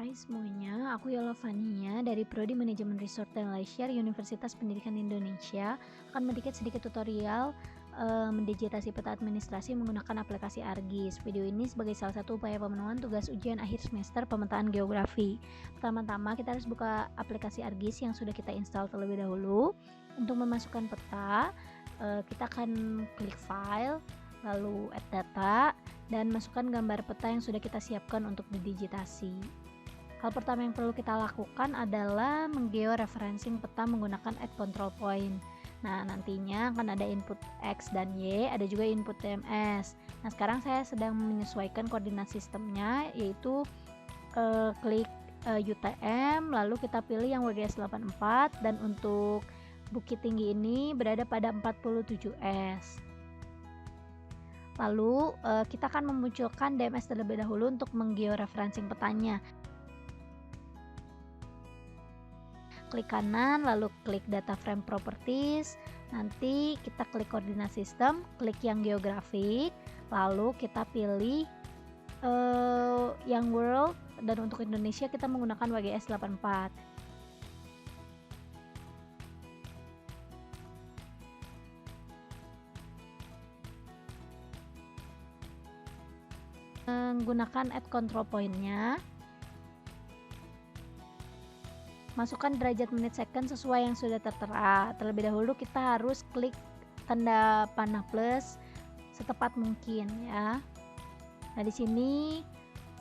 Hai semuanya, aku Yola Fania dari Prodi Manajemen Resort dan Leisure Universitas Pendidikan Indonesia akan sedikit tutorial mendigitasi peta administrasi menggunakan aplikasi ArcGIS. Video ini sebagai salah satu upaya pemenuhan tugas ujian akhir semester pemetaan geografi. Pertama-tama kita harus buka aplikasi ArcGIS yang sudah kita install terlebih dahulu. Untuk memasukkan peta, kita akan klik file, lalu add data, dan masukkan gambar peta yang sudah kita siapkan untuk didigitasi. Hal pertama yang perlu kita lakukan adalah menggeoreferencing peta menggunakan add control point. Nah, nantinya akan ada input X dan Y, ada juga input TMS. Nah, sekarang saya sedang menyesuaikan koordinat sistemnya, yaitu klik UTM, lalu kita pilih yang WGS 84, dan untuk Bukit Tinggi ini berada pada 47S. Lalu kita akan memunculkan DMS terlebih dahulu untuk menggeoreferencing petanya. Klik kanan, lalu klik data frame properties, nanti kita klik koordinat sistem, klik yang geografik, lalu kita pilih yang world, dan untuk Indonesia kita menggunakan WGS 84. Menggunakan add control point-nya, masukkan derajat menit second sesuai yang sudah tertera. Terlebih dahulu kita harus klik tanda panah plus setepat mungkin ya. Nah, di sini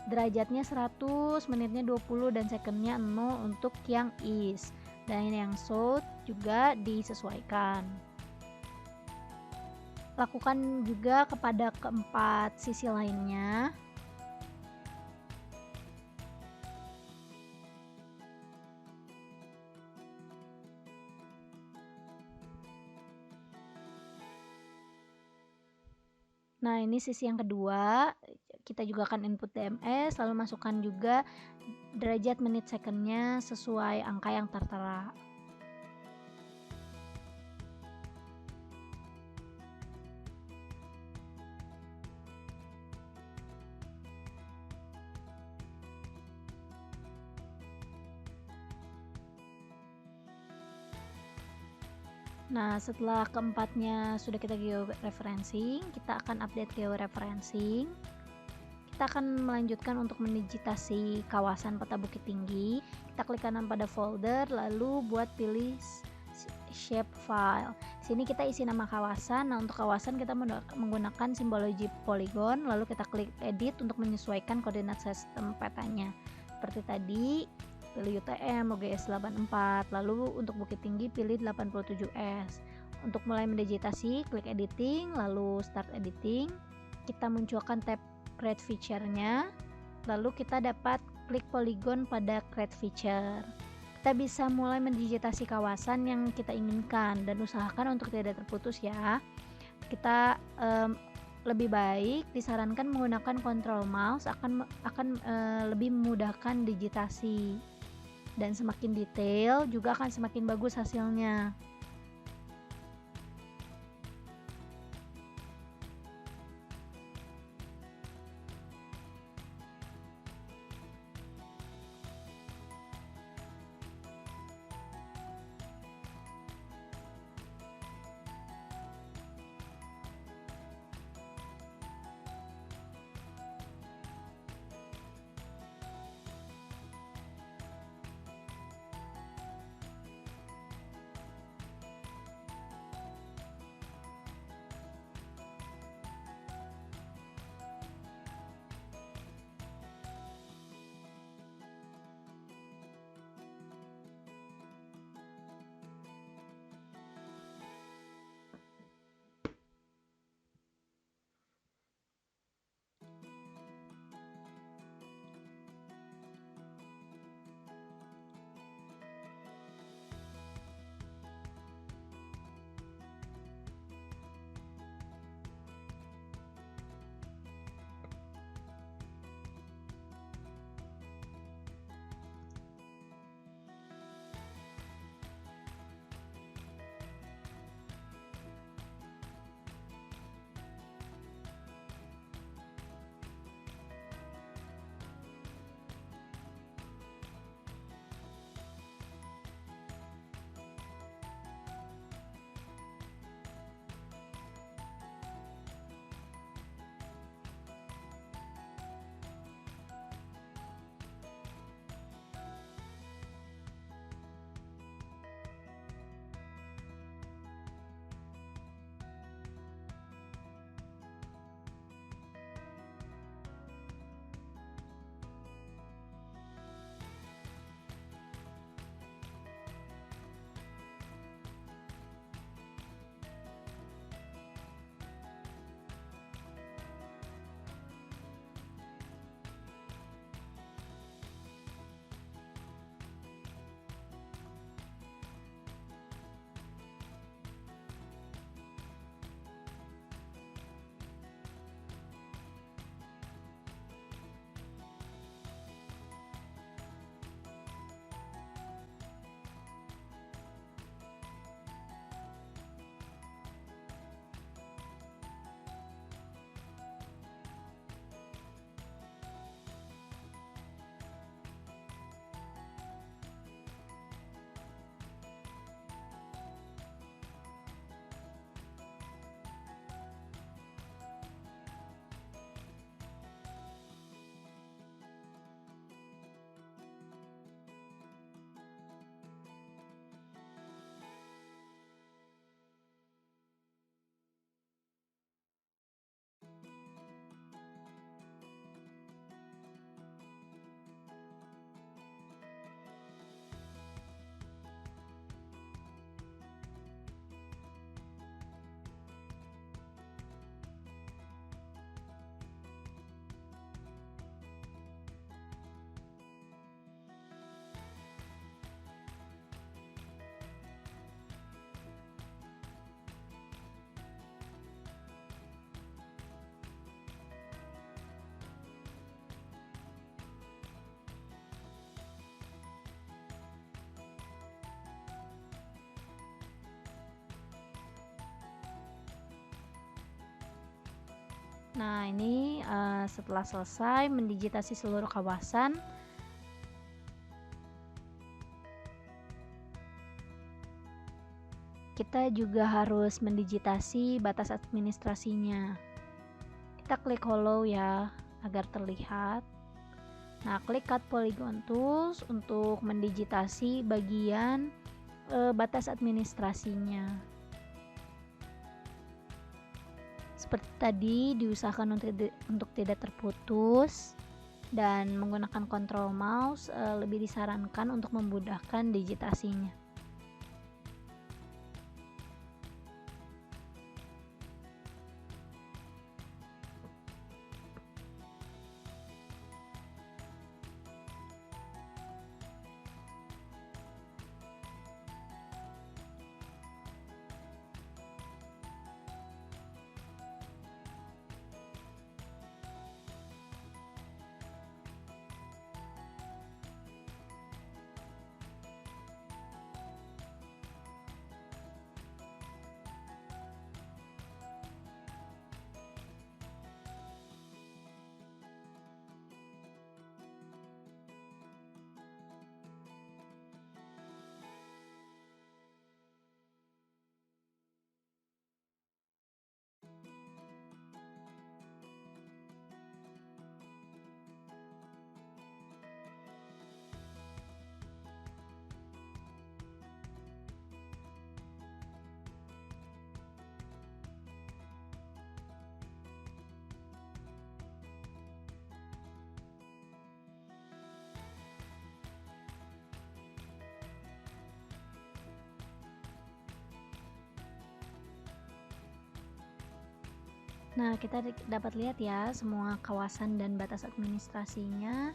derajatnya 100, menitnya 20, dan secondnya 0 untuk yang east. Dan yang south juga disesuaikan. Lakukan juga kepada keempat sisi lainnya. Nah, ini sisi yang kedua, kita juga akan input DMS, lalu masukkan juga derajat menit secondnya sesuai angka yang tertera. Nah, setelah keempatnya sudah kita georeferencing, kita akan update georeferencing. Kita akan melanjutkan untuk mendigitasi kawasan peta Bukit Tinggi. Kita klik kanan pada folder, lalu buat pilih shape file. Sini kita isi nama kawasan. Nah, untuk kawasan kita menggunakan simbologi polygon, lalu kita klik edit untuk menyesuaikan koordinat sistem petanya. Seperti tadi, pilih UTM OGS 84, lalu untuk Bukit Tinggi pilih 87S. Untuk mulai mendigitasi, klik editing, lalu start editing. Kita munculkan tab create feature-nya, lalu kita dapat klik polygon pada create feature. Kita bisa mulai mendigitasi kawasan yang kita inginkan, dan usahakan untuk tidak terputus ya. Kita lebih baik disarankan menggunakan control mouse, akan lebih memudahkan digitasi, dan semakin detail juga akan semakin bagus hasilnya. Nah, ini setelah selesai mendigitasi seluruh kawasan, kita juga harus mendigitasi batas administrasinya. Kita klik hollow ya, agar terlihat. Nah, klik cut polygon tools untuk mendigitasi bagian batas administrasinya. Seperti tadi, diusahakan untuk tidak terputus, dan menggunakan kontrol mouse lebih disarankan untuk memudahkan digitasinya. Nah, kita dapat lihat ya semua kawasan dan batas administrasinya.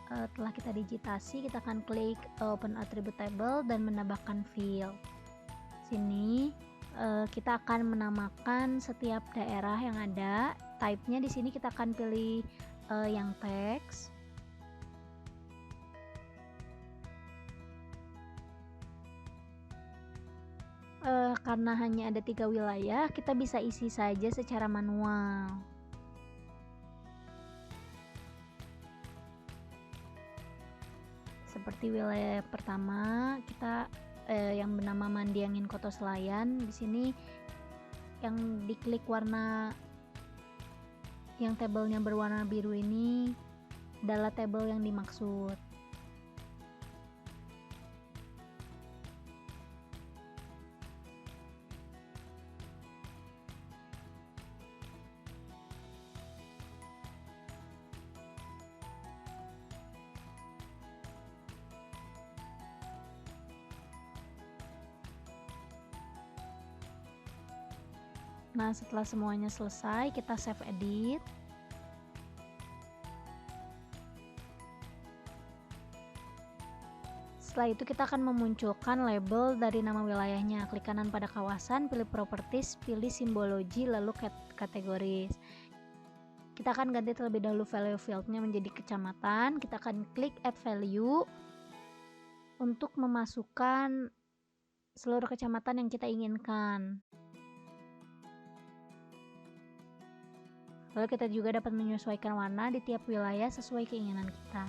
Telah kita digitasi, kita akan klik open attribute table dan menambahkan field. Sini kita akan menamakan setiap daerah yang ada. Type-nya di sini kita akan pilih yang teks. Karena hanya ada 3 wilayah, kita bisa isi saja secara manual. Seperti wilayah pertama, kita yang bernama Mandiangin Koto Selayan. Di sini yang diklik warna yang tabelnya berwarna biru ini adalah tabel yang dimaksud. Nah, setelah semuanya selesai, kita save edit. Setelah itu kita akan memunculkan label dari nama wilayahnya. Klik kanan pada kawasan, pilih properties, pilih simbologi, lalu kategoris. Kita akan ganti terlebih dahulu value fieldnya menjadi kecamatan. Kita akan klik add value untuk memasukkan seluruh kecamatan yang kita inginkan. Lalu kita juga dapat menyesuaikan warna di tiap wilayah sesuai keinginan kita.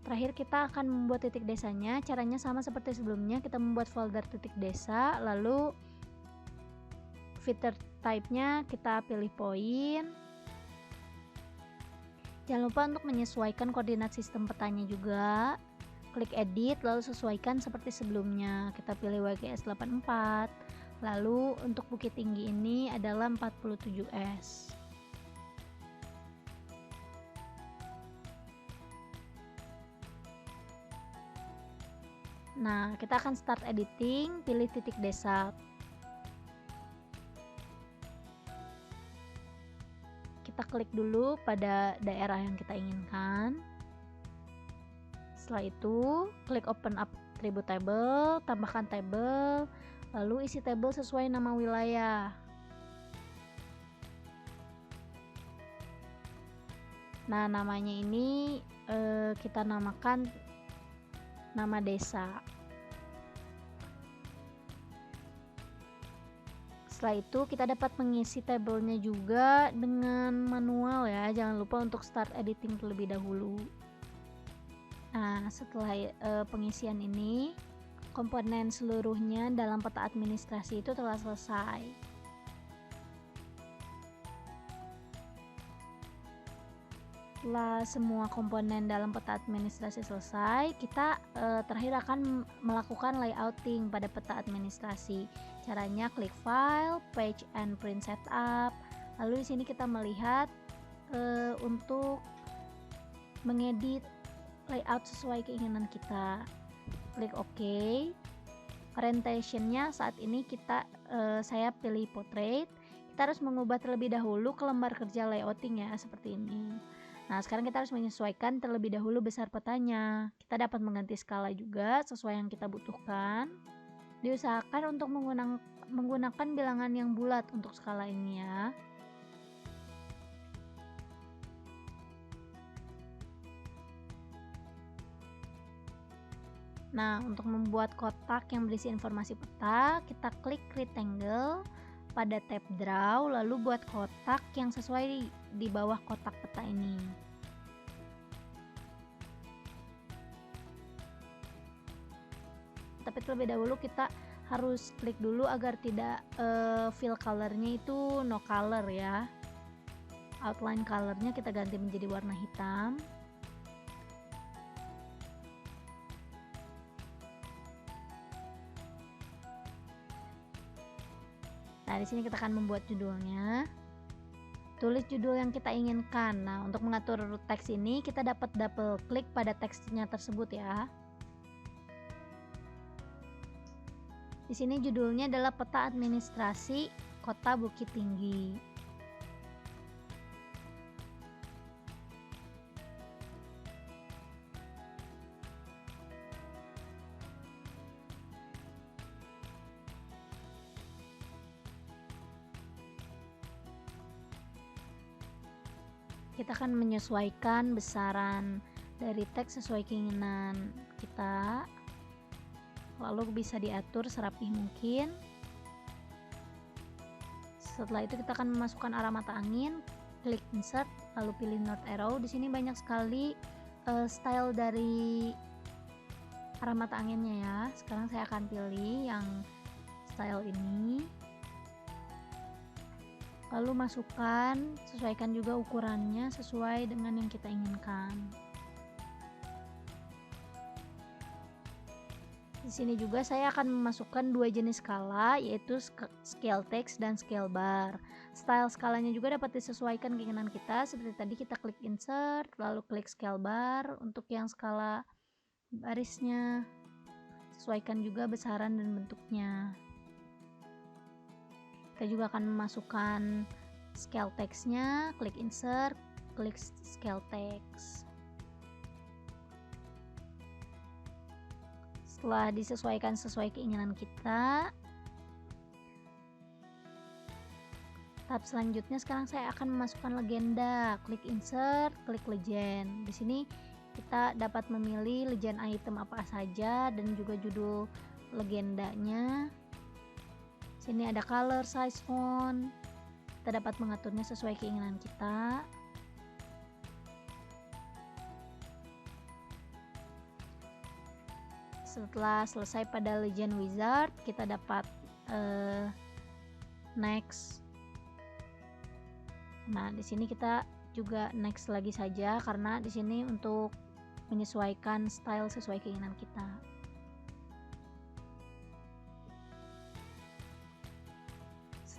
Terakhir kita akan membuat titik desanya. Caranya sama seperti sebelumnya, kita membuat folder titik desa, lalu feature type-nya kita pilih point. Jangan lupa untuk menyesuaikan koordinat sistem petanya juga. Klik edit, lalu sesuaikan seperti sebelumnya. Kita pilih WGS 84. Lalu untuk Bukit Tinggi ini adalah 47S. Nah, kita akan start editing, pilih titik desa. Kita klik dulu pada daerah yang kita inginkan. Setelah itu, klik open attribute table, tambahkan table, lalu isi table sesuai nama wilayah. Nah, namanya ini kita namakan nama desa. Setelah itu kita dapat mengisi tabelnya juga dengan manual ya, jangan lupa untuk start editing terlebih dahulu. Nah, setelah pengisian ini, komponen seluruhnya dalam peta administrasi itu telah selesai. Setelah semua komponen dalam peta administrasi selesai, kita terakhir akan melakukan layouting pada peta administrasi. Caranya klik file, page and print setup. Lalu di sini kita melihat untuk mengedit layout sesuai keinginan kita. Klik OK. Orientationnya saat ini saya pilih portrait. Kita harus mengubah terlebih dahulu ke lembar kerja layouting ya, seperti ini. Nah, sekarang kita harus menyesuaikan terlebih dahulu besar petanya. Kita dapat mengganti skala juga sesuai yang kita butuhkan. Diusahakan untuk menggunakan bilangan yang bulat untuk skala ini ya. Nah, untuk membuat kotak yang berisi informasi peta, kita klik rectangle pada tab draw, lalu buat kotak yang sesuai di bawah kotak peta ini. Tapi terlebih dahulu kita harus klik dulu agar tidak fill colornya itu no color ya. Outline colornya kita ganti menjadi warna hitam. Nah, di sini kita akan membuat judulnya. Tulis judul yang kita inginkan. Nah, untuk mengatur teks ini kita dapat double klik pada teksnya tersebut ya. Di sini judulnya adalah Peta Administrasi Kota Bukit Tinggi. Kita akan menyesuaikan besaran dari teks sesuai keinginan kita, lalu bisa diatur serapih mungkin. Setelah itu kita akan memasukkan arah mata angin, klik insert, lalu pilih north arrow. Di sini banyak sekali style dari arah mata anginnya ya. Sekarang saya akan pilih yang style ini. Lalu masukkan, sesuaikan juga ukurannya sesuai dengan yang kita inginkan. Di sini juga saya akan memasukkan dua jenis skala, yaitu scale text dan scale bar. Style skalanya juga dapat disesuaikan keinginan kita, seperti tadi kita klik insert, lalu klik scale bar. Untuk yang skala barisnya, sesuaikan juga besaran dan bentuknya. Kita juga akan memasukkan scale text-nya, klik insert, klik scale text. Setelah disesuaikan sesuai keinginan kita, tahap selanjutnya sekarang saya akan memasukkan legenda. Klik insert, klik legend. Di sini kita dapat memilih legend item apa saja dan juga judul legendanya. Sini ada color, size, font. Kita dapat mengaturnya sesuai keinginan kita. Setelah selesai pada legend wizard, kita dapat next. Nah, di sini kita juga next lagi saja karena di sini untuk menyesuaikan style sesuai keinginan kita.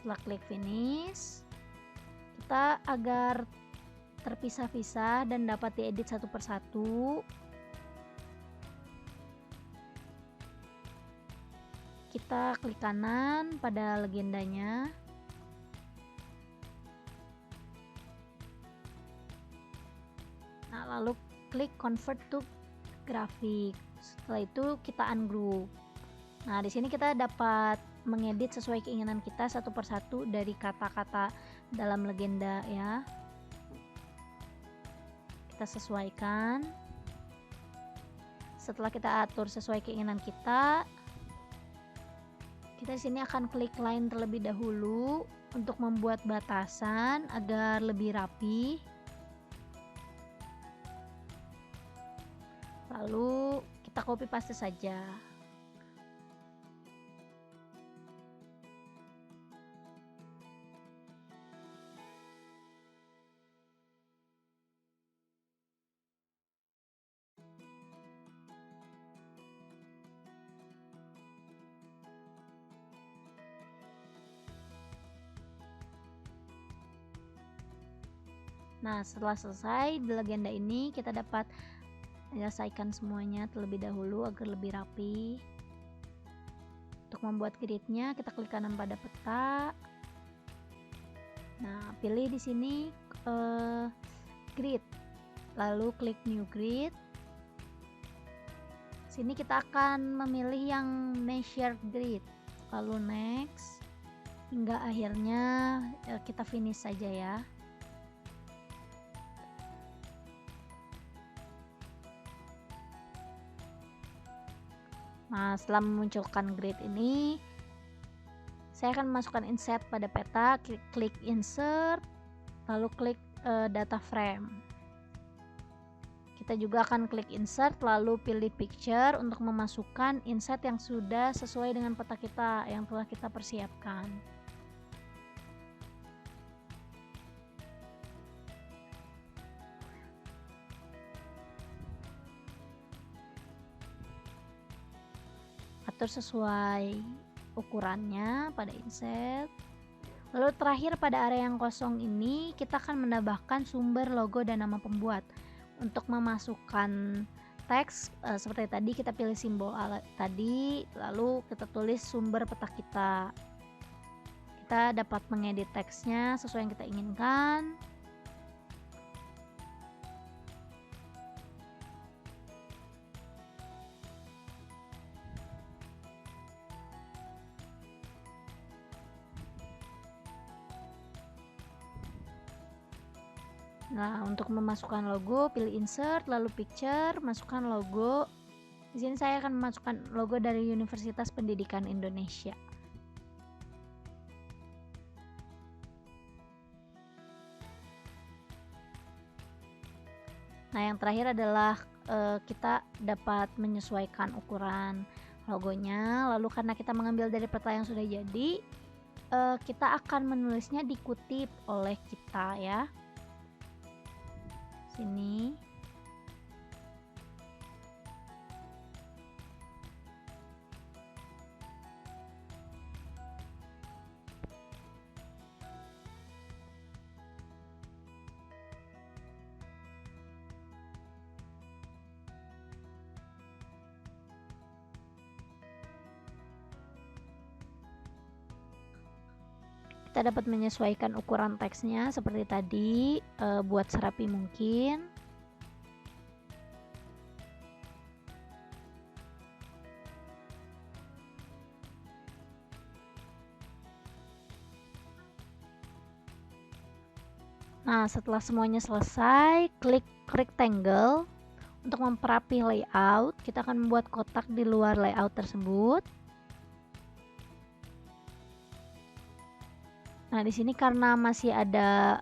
Setelah klik finish, kita agar terpisah-pisah dan dapat diedit satu persatu, kita klik kanan pada legendanya, nah lalu klik convert to grafik. Setelah itu kita ungroup. Nah, di sini kita dapat mengedit sesuai keinginan kita satu persatu dari kata-kata dalam legenda ya. Kita sesuaikan. Setelah kita atur sesuai keinginan kita Kita di sini akan klik line terlebih dahulu untuk membuat batasan agar lebih rapi. Lalu kita copy paste saja. Nah, setelah selesai di legenda ini kita dapat menyelesaikan semuanya terlebih dahulu agar lebih rapi. Untuk membuat gridnya kita klik kanan pada peta. Nah, pilih di sini grid, lalu klik new grid. Sini kita akan memilih yang measured grid, lalu next hingga akhirnya kita finish saja ya. Nah, setelah memunculkan grid ini, saya akan memasukkan insert pada peta, klik insert, lalu klik data frame. Kita juga akan klik insert, lalu pilih picture untuk memasukkan insert yang sudah sesuai dengan peta kita yang telah kita persiapkan. Atur sesuai ukurannya pada insert. Lalu terakhir pada area yang kosong ini kita akan menambahkan sumber logo dan nama pembuat. Untuk memasukkan teks seperti tadi kita pilih simbol tadi, lalu kita tulis sumber peta kita. Kita dapat mengedit teksnya sesuai yang kita inginkan. Nah, untuk memasukkan logo, pilih insert, lalu picture, masukkan logo. Di sini saya akan memasukkan logo dari Universitas Pendidikan Indonesia. Nah, yang terakhir adalah kita dapat menyesuaikan ukuran logonya. Lalu karena kita mengambil dari peta yang sudah jadi, kita akan menulisnya dikutip oleh kita ya. Sini. Kita dapat menyesuaikan ukuran teksnya seperti tadi, buat serapi mungkin. Nah, setelah semuanya selesai, klik rectangle untuk memperapi layout. Kita akan membuat kotak di luar layout tersebut. Nah, di sini karena masih ada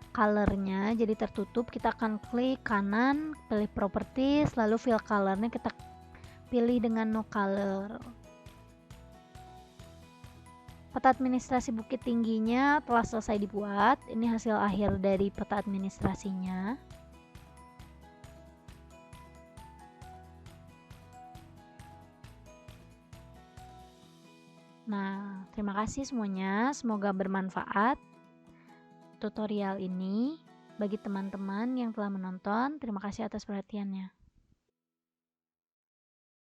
colornya jadi tertutup, kita akan klik kanan, pilih properties, lalu fill colornya kita pilih dengan no color. Peta administrasi Bukit Tingginya telah selesai dibuat. Ini hasil akhir dari peta administrasinya. Nah, terima kasih semuanya. Semoga bermanfaat tutorial ini bagi teman-teman yang telah menonton. Terima kasih atas perhatiannya.